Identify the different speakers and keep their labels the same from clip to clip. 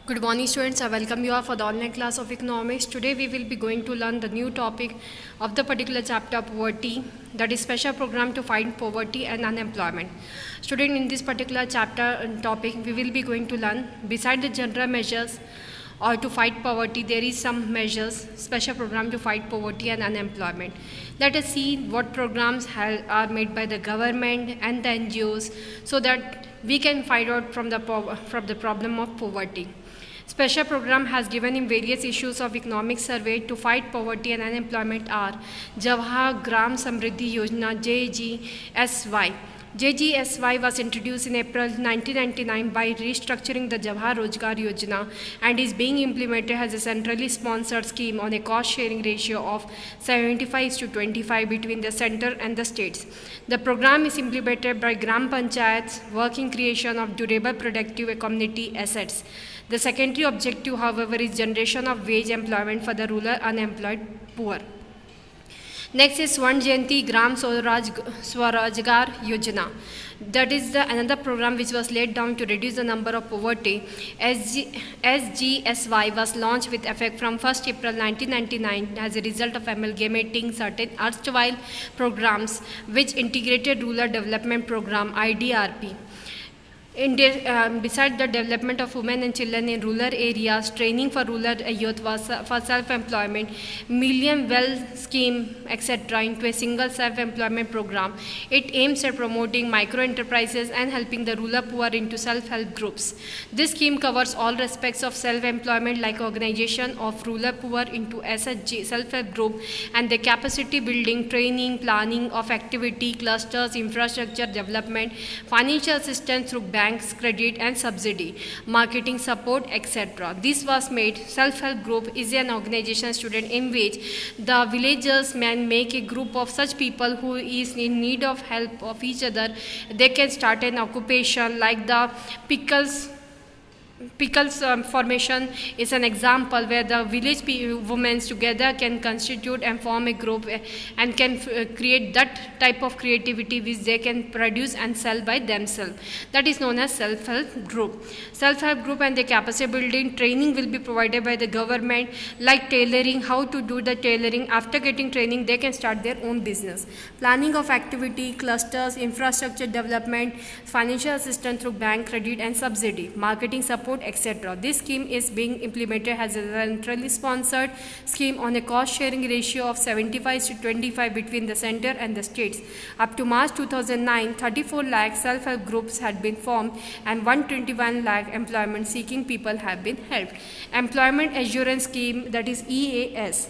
Speaker 1: Good morning students, I welcome you all for the online class of economics. Today we will be going to learn the new topic of the particular chapter poverty, that is special program to fight poverty and unemployment. Student, in this particular chapter topic we will be going to learn beside the general measures or to fight poverty, there is some measures, special program to fight poverty and unemployment. Let us see what programs are made by the government and the NGOs so that we can find out from the problem of poverty. Special program has given him various issues of economic survey to fight poverty and unemployment are Jawahar Gram Samriddhi Yojana JGSY. JGSY was introduced in April 1999 by restructuring the Jawahar Rozgar Yojana and is being implemented as a centrally sponsored scheme on a cost-sharing ratio of 75:25 between the center and the states. The program is implemented by Gram Panchayats, working creation of durable productive community assets. The secondary objective, however, is generation of wage employment for the rural unemployed poor. Next is Swarn Jayanti Gram Swarajgar Yojana. That is another program which was laid down to reduce the number of poverty. SGSY was launched with effect from 1st April 1999 as a result of amalgamating certain erstwhile programs which integrated Rural Development Program IDRP. Besides the development of women and children in rural areas, training for rural youth was for self-employment, Million Well Scheme, etc. into a single self-employment program. It aims at promoting micro-enterprises and helping the rural poor into self-help groups. This scheme covers all aspects of self-employment like organization of rural poor into SHG, self-help group, and the capacity building, training, planning of activity, clusters, infrastructure development, financial assistance through banks, credit and subsidy, marketing support, etc. This was made. Self-help group is an organization, student, in which the villagers may make a group of such people who is in need of help of each other. They can start an occupation like the pickles formation is an example where the village women together can constitute and form a group and can create that type of creativity which they can produce and sell by themselves. That is known as self-help group. Self-help group and the capacity building training will be provided by the government, like tailoring, how to do the tailoring. After getting training, they can start their own business. Planning of activity, clusters, infrastructure development, financial assistance through bank, credit and subsidy, marketing support, etc. This scheme is being implemented as a centrally sponsored scheme on a cost-sharing ratio of 75:25 between the center and the states. Up to March 2009, 34 lakh self-help groups had been formed and 121 lakh employment-seeking people have been helped. Employment Assurance Scheme, that is EAS.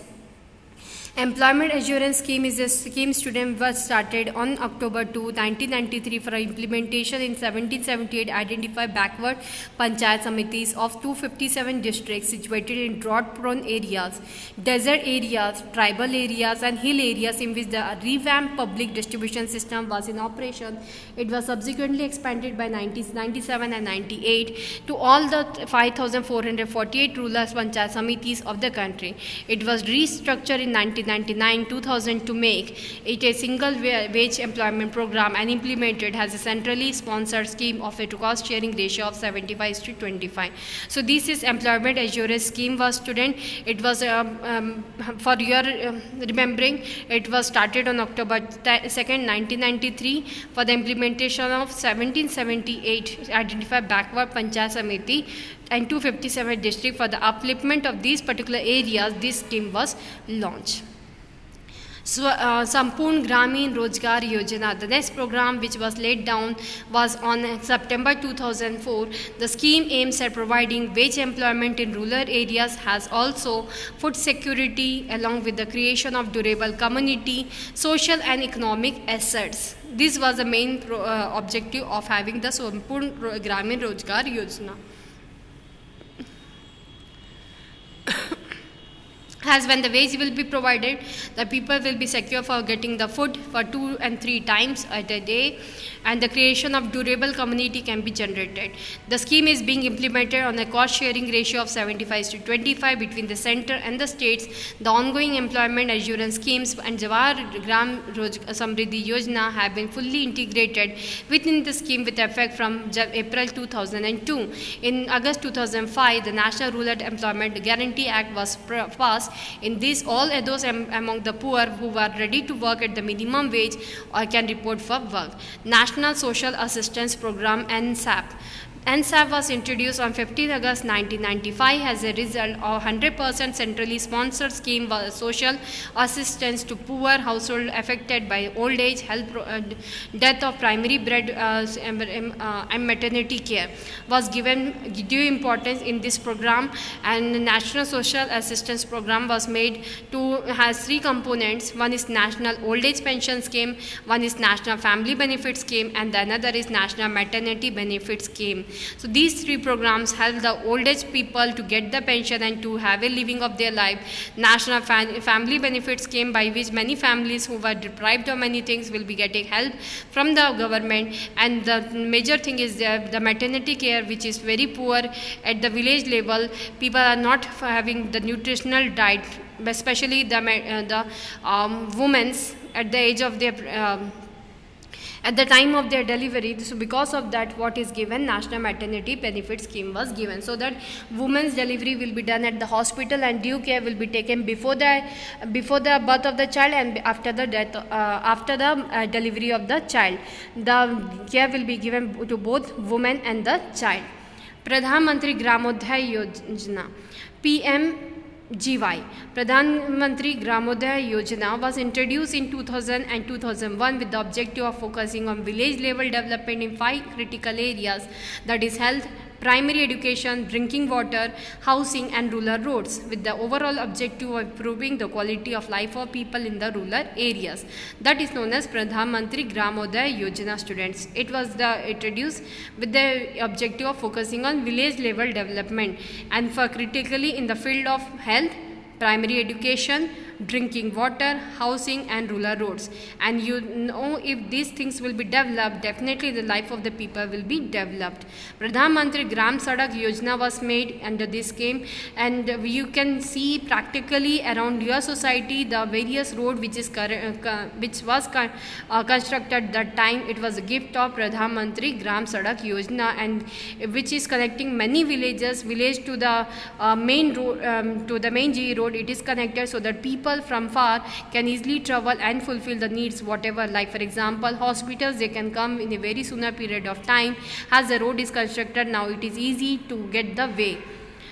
Speaker 1: Employment Assurance Scheme is a scheme, student, was started on October 2, 1993 for implementation in 1778 identified backward panchayat samitis of 257 districts situated in drought-prone areas, desert areas, tribal areas and hill areas in which the revamped public distribution system was in operation. It was subsequently expanded by 1997 and 98 to all the 5,448 rural panchayat samitis of the country. It was restructured in 1999-2000 to make it a single wage employment program and implemented as a centrally sponsored scheme of a cost-sharing ratio of 75:25. So this is Employment Assurance Scheme was, student. It was for your remembering, it was started on October 2nd, 1993 for the implementation of 1778 identified backward panchayat samiti and 257 district. For the upliftment of these particular areas, this scheme was launched. Sampurn Gramin Rozgar Yojana. The next program which was laid down was on September 2004. The scheme aims at providing wage employment in rural areas, has also food security along with the creation of durable community, social and economic assets. This was the main objective of having the Sampurn Gramin Rozgar Yojana. as when the wage will be provided, the people will be secure for getting the food for 2 and 3 times at a day, and the creation of durable community can be generated. The scheme is being implemented on a cost sharing ratio of 75:25 between the center and the states. The ongoing employment assurance schemes and Jawahar Gram Samriddhi Yojana have been fully integrated within the scheme with effect from April 2002. In August 2005, the National Rural Employment Guarantee Act was passed. In this, all those among the poor who were ready to work at the minimum wage or can report for work. National Social Assistance Program NSAP. NSAP was introduced on 15 August 1995 as a result of 100% centrally sponsored scheme for social assistance to poor households affected by old age, health, death of primary bread and maternity care. Was given due importance in this program, and the National Social Assistance Program was made to has 3 components. One is National Old Age Pension Scheme, one is National Family Benefit Scheme, and the another is National Maternity Benefit Scheme. So these 3 programs help the old age people to get the pension and to have a living of their life. National Family Benefit Scheme, by which many families who were deprived of many things will be getting help from the government, and the major thing is the maternity care, which is very poor at the village level. People are not having the nutritional diet, especially the women at the age of their at the time of their delivery. So because of that, what is given, National Maternity Benefit Scheme was given, so that woman's delivery will be done at the hospital and due care will be taken before the birth of the child and after the death, after the delivery of the child. The care will be given to both woman and the child. Pradhan Mantri Gramodaya Yojana, PMGY. Pradhan Mantri Gramodaya Yojana was introduced in 2000 and 2001 with the objective of focusing on village level development in 5 critical areas, that is health, primary education, drinking water, housing and rural roads, with the overall objective of improving the quality of life of people in the rural areas. That is known as Pradhan Mantri Gramodaya Yojana, students. It was introduced with the objective of focusing on village level development and for critically in the field of health, primary education, drinking water, housing and rural roads. And you know, if these things will be developed, definitely the life of the people will be developed. Pradhan Mantri Gram Sadak Yojana was made under this scheme, and you can see practically around your society the various road which was constructed that time. It was a gift of Pradhan Mantri Gram Sadak Yojana, and which is connecting many village to the main road, to the main GE road. It is connected so that people from far can easily travel and fulfill the needs whatever, like for example hospitals, they can come in a very sooner period of time. As the road is constructed now, it is easy to get the way.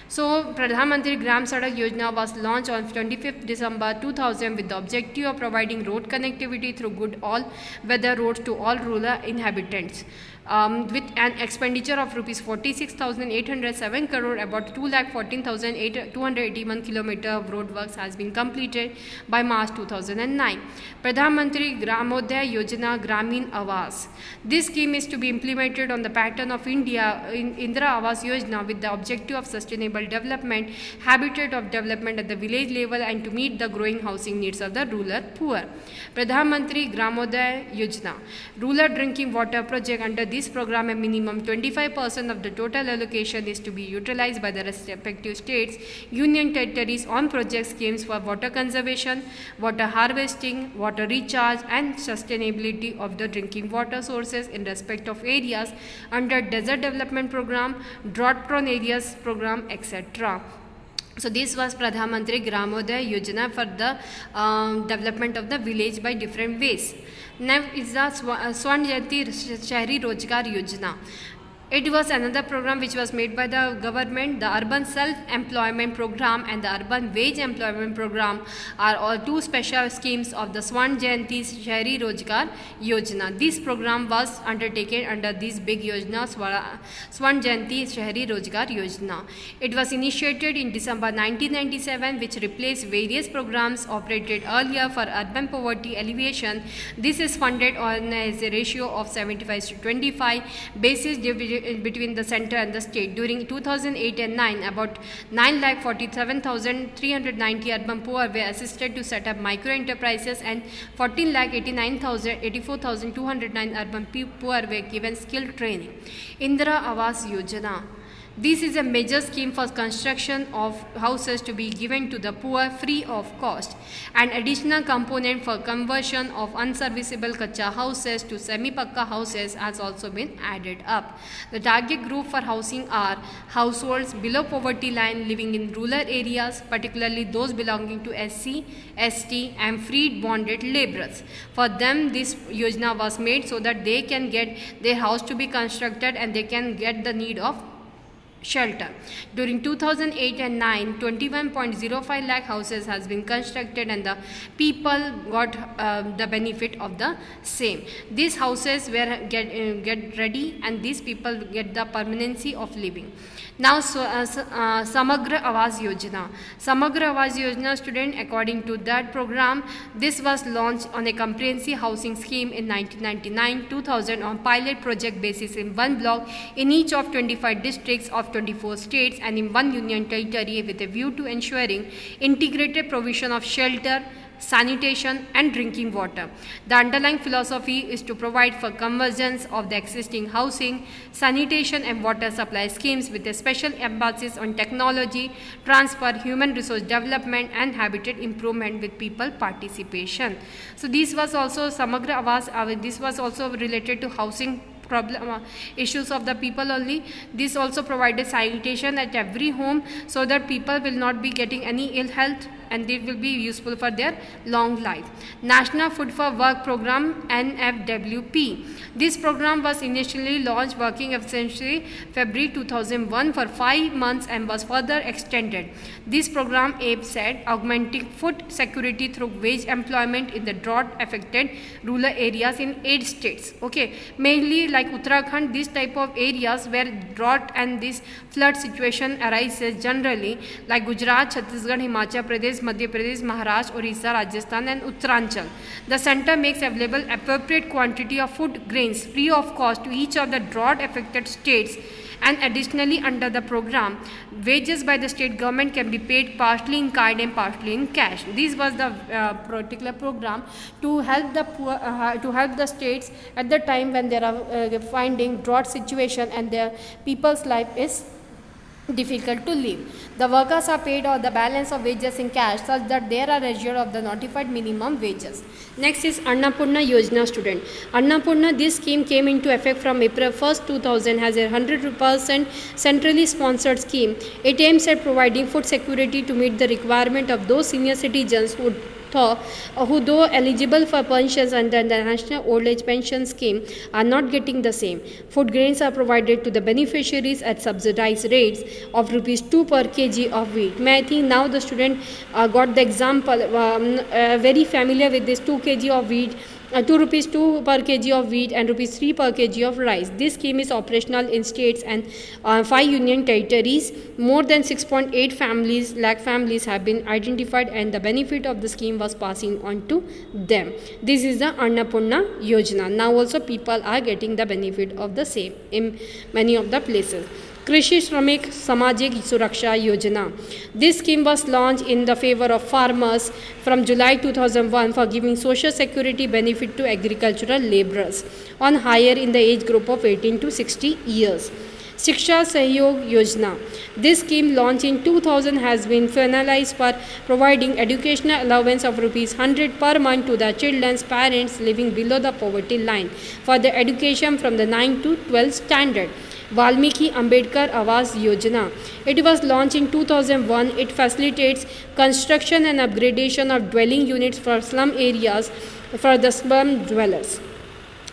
Speaker 1: So Pradhan Mantri Gram Sadak Yojana was launched on 25th December 2000 with the objective of providing road connectivity through good all-weather roads to all rural inhabitants. With an expenditure of rupees 46,807 crore, about 2,14,281 kilometers of road works has been completed by March 2009. Pradhan Mantri Gramodaya Yojana Gramin Awas. This scheme is to be implemented on the pattern of India in Indira Awas Yojana with the objective of sustainable development, habitat of development at the village level, and to meet the growing housing needs of the rural poor. Pradhan Mantri Gramodaya Yojana Rural Drinking Water Project. Under this program, a minimum 25% of the total allocation is to be utilized by the respective states, union territories on project schemes for water conservation, water harvesting, water recharge and sustainability of the drinking water sources in respect of areas under Desert Development Program, Drought Prone Areas Program, etc. So this was Pradhan Mantri Gramodaya Yojana for the development of the village by different ways. Now is the Swर्ण Jayanti Shahri Rozgar Yojana. It was another program which was made by the government. The Urban Self-Employment Program and the Urban Wage Employment Program are all 2 special schemes of the Swर्ण Jayanti Shahri Rozgar Yojana. This program was undertaken under this big Yojana, Swर्ण Jayanti Shahri Rozgar Yojana. It was initiated in December 1997, which replaced various programs operated earlier for urban poverty alleviation. This is funded on as a ratio of 75:25 basis division between the center and the state. During 2008 and 9, about 9,47,390 urban poor were assisted to set up micro enterprises, and 14,84,209 urban poor were given skill training. Indira Awas Yojana. This is a major scheme for construction of houses to be given to the poor free of cost. An additional component for conversion of unserviceable kacha houses to semi-pakka houses has also been added up. The target group for housing are households below poverty line living in rural areas, particularly those belonging to SC, ST and freed bonded laborers. For them, this yojana was made so that they can get their house to be constructed and they can get the need of shelter. During 2008 and 9, 21.05 lakh houses has been constructed and the people got the benefit of the same. These houses were get ready and these people get the permanency of living. Now, Samagra Awas Yojana. Samagra Awas Yojana, student, according to that program, this was launched on a comprehensive housing scheme in 1999-2000 on pilot project basis in one block in each of 25 districts of 24 states and in one union territory, with a view to ensuring integrated provision of shelter, sanitation and drinking water. The underlying philosophy is to provide for convergence of the existing housing, sanitation and water supply schemes with a special emphasis on technology, transfer, human resource development and habitat improvement with people participation. So this was also Samagra Awas, this was also related to housing problem issues of the people only. This also provided sanitation at every home so that people will not be getting any ill health and it will be useful for their long life. National Food for Work Program, NFWP. This program was initially launched working essentially February 2001 for 5 months and was further extended. This program aims at augmenting food security through wage employment in the drought affected rural areas in 8 states. Okay, mainly like Uttarakhand, this type of areas where drought and this flood situation arises generally, like Gujarat, Chhattisgarh, Himachal Pradesh, Madhya Pradesh, Maharashtra, Orissa, Rajasthan and Uttaranchal. The center makes available appropriate quantity of food grains free of cost to each of the drought affected states, and additionally under the program, wages by the state government can be paid partially in kind and partially in cash. This was the particular program to help the poor, to help the states at the time when they are finding drought situation and their people's life is difficult to live. The workers are paid or the balance of wages in cash such that they are assured of the notified minimum wages. Next is Annapurna Yojana, student. Annapurna, this scheme came into effect from April 1st, 2000 as a 100% centrally sponsored scheme. It aims at providing food security to meet the requirement of those senior citizens who though eligible for pensions under the National Old Age Pension Scheme are not getting the same. Food grains are provided to the beneficiaries at subsidized rates of rupees 2 per kg of wheat. I think now the student got the example, very familiar with this 2 kg of wheat, 2 rupees 2 per kg of wheat and rupees 3 per kg of rice. This scheme is operational in states and 5 union territories. More than 6.8 lakh families have been identified and the benefit of the scheme was passing on to them. This is the Annapurna Yojana. Now also people are getting the benefit of the same in many of the places. Krishi Shramik Samajik Suraksha Yojana. This scheme was launched in the favor of farmers from July 2001 for giving social security benefit to agricultural laborers on higher in the age group of 18 to 60 years. Shiksha Sahyog Yojana. This scheme launched in 2000 has been finalized for providing educational allowance of rupees 100 per month to the children's parents living below the poverty line for the education from the 9 to 12 standard. Valmiki Ambedkar Awas Yojana. It was launched in 2001. It facilitates construction and upgradation of dwelling units for slum areas for the slum dwellers.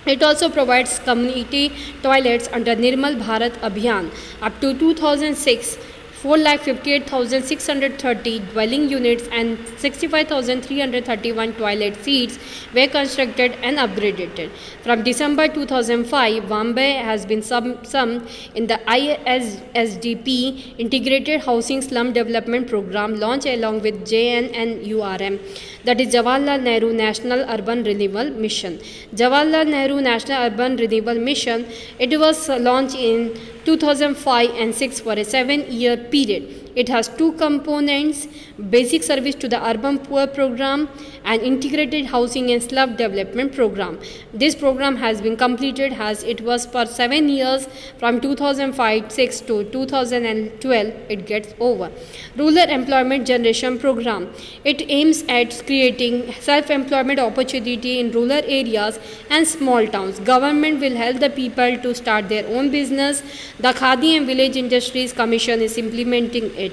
Speaker 1: It also provides community toilets under Nirmal Bharat Abhiyan. Up to 2006, 4,58,630 dwelling units and 65,331 toilet seats were constructed and upgraded. From December 2005, Bombay has been summed in the ISSDP Integrated Housing Slum Development Program launched along with JNNURM, that is Jawaharlal Nehru National Urban Renewal Mission. Jawaharlal Nehru National Urban Renewal Mission, it was launched in 2005 and 6 for a 7-year period. It has two components: basic service to the urban poor program and integrated housing and slum development program. This program has been completed as it was for 7 years from 2005-6 to 2012 it gets over. Rural Employment Generation Program. It aims at creating self-employment opportunity in rural areas and small towns. Government will help the people to start their own business. The Khadi and Village Industries Commission is implementing it.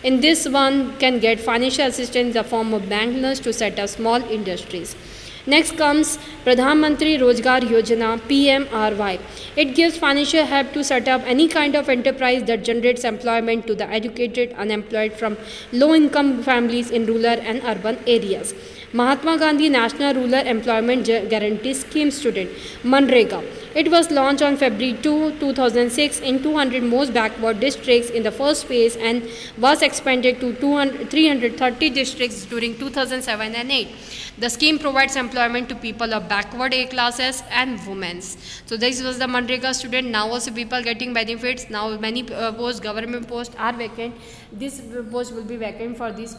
Speaker 1: In this one can get financial assistance in the form of bank loans to set up small industries. Next comes Pradhan Mantri Rozgar Yojana PMRY. It gives financial help to set up any kind of enterprise that generates employment to the educated unemployed from low income families in rural and urban areas. Mahatma Gandhi National Rural Employment Guarantee Scheme Student Manrega. It was launched on February 2, 2006 in 200 most backward districts in the first phase and was expanded to 330 districts during 2007 and 8. The scheme provides employment to people of backward A classes and women. So this was the Manrega student. Now also people getting benefits. Now many government posts are vacant. This post will be vacant for these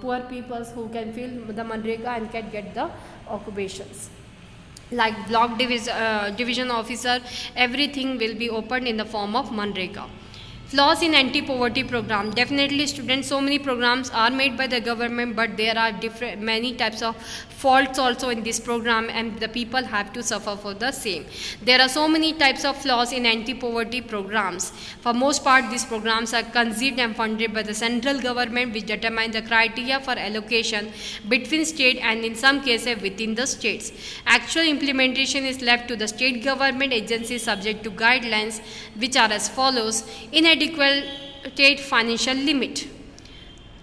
Speaker 1: poor people who can fill the Manrega and can get the occupations. Like block division officer, everything will be opened in the form of Manrega. Flaws in anti-poverty program. Definitely students, so many programs are made by the government, but there are many types of faults also in this program and the people have to suffer for the same. There are so many types of flaws in anti-poverty programs. For most part, these programs are conceived and funded by the central government, which determine the criteria for allocation between state and in some cases within the states. Actual implementation is left to the state government agencies subject to guidelines which are as follows. Inadequate financial limit.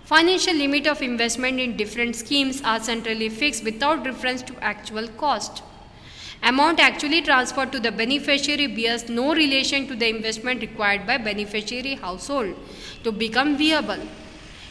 Speaker 1: Financial limit of investment in different schemes are centrally fixed without reference to actual cost. Amount actually transferred to the beneficiary bears no relation to the investment required by beneficiary household to become viable.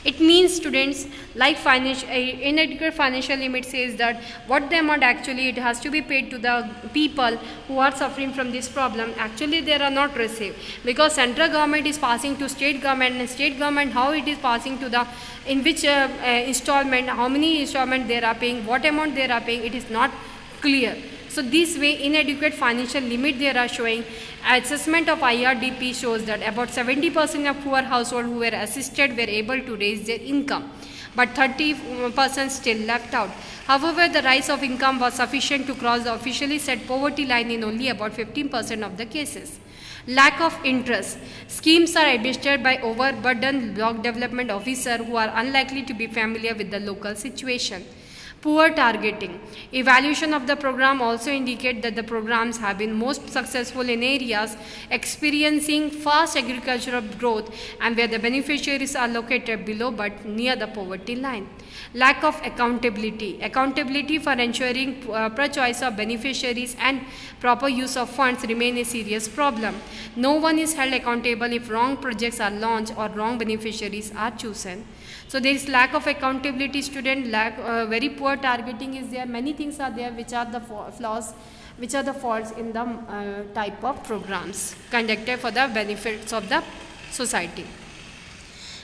Speaker 1: It means students, like inadequate financial limit says that what the amount actually it has to be paid to the people who are suffering from this problem, actually they are not received, because central government is passing to state government and state government how it is passing to the in which installment, how many installment they are paying, what amount they are paying, it is not clear. So this way inadequate financial limit they are showing. Assessment of IRDP shows that about 70% of poor households who were assisted were able to raise their income, but 30% still left out. However, the rise of income was sufficient to cross the officially set poverty line in only about 15% of the cases. Lack of interest. Schemes are administered by overburdened block development officers who are unlikely to be familiar with the local situation. Poor targeting. Evaluation of the program also indicate that the programs have been most successful in areas experiencing fast agricultural growth and where the beneficiaries are located below but near the poverty line. Lack of accountability. Accountability for ensuring proper choice of beneficiaries and proper use of funds remain a serious problem. No one is held accountable if wrong projects are launched or wrong beneficiaries are chosen. So there is lack of accountability, student, very poor targeting is there. Many things are there which are the flaws, which are the faults in the type of programs conducted for the benefits of the society.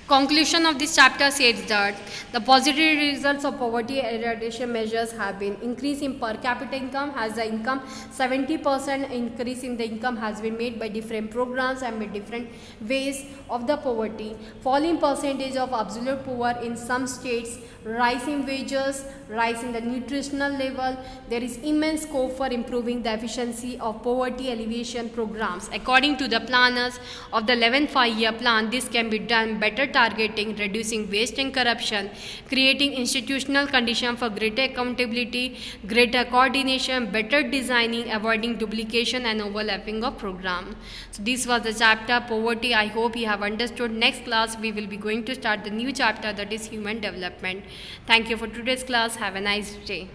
Speaker 1: Conclusion of this chapter says that the positive results of poverty eradication measures have been increase in per capita income. Has the income 70% increase in the income has been made by different programs and by different ways of the poverty. Falling percentage of absolute poor in some states, rise in wages, rise in the nutritional level. There is immense scope for improving the efficiency of poverty alleviation programs. According to the planners of the 11th 5-year plan, this can be done better targeting, reducing waste and corruption, creating institutional conditions for greater accountability, greater coordination, better designing, avoiding duplication and overlapping of program. So this was the chapter poverty. I hope you have understood. Next class we will be going to start the new chapter, that is human development. Thank you for today's class. Have a nice day.